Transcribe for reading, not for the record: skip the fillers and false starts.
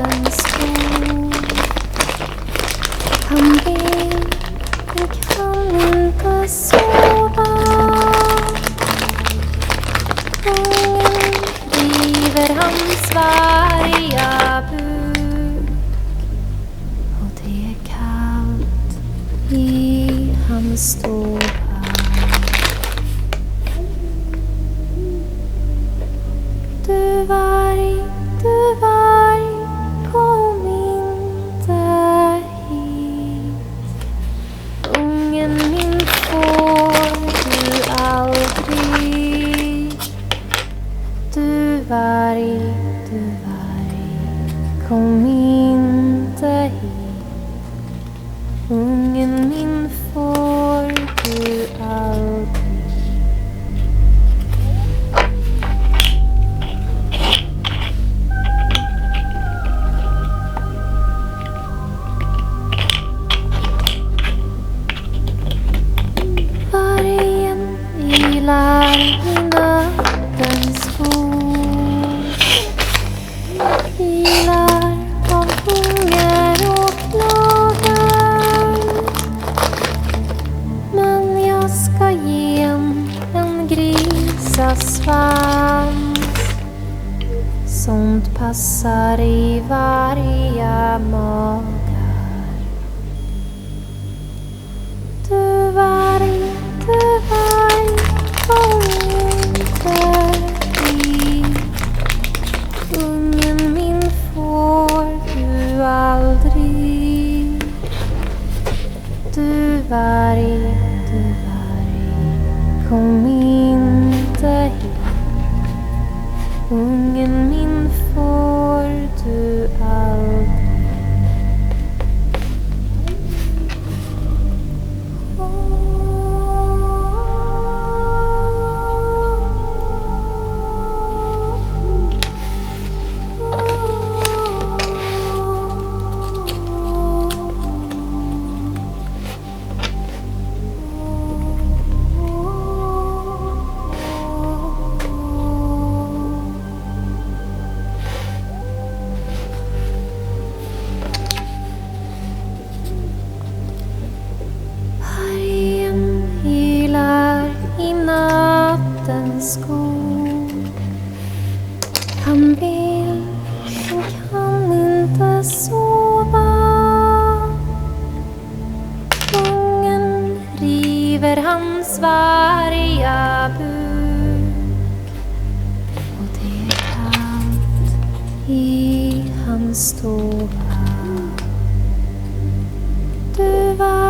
nattens skog. Han vill, men kan inte sova. Ungen river hans varga buk, och det är kallt i hans stova. Du varg, kom inte hit. Ungen min får du aldrig. Du varg, kom inte hit. Ungen min får du aldrig. Vargen vilar i nattens skog, vilar av hunger och klagar. Men jag ska ge en grisasvans, sånt passar i varje magar. Du varg, kom inte hit. Ungen min får du aldrig. Du varg, kom inte hit. Ungen min får du aldrig. Skog. Han vill, men kan inte sova. Ungen river hans varga buk, och det är kallt i hans stova. Du var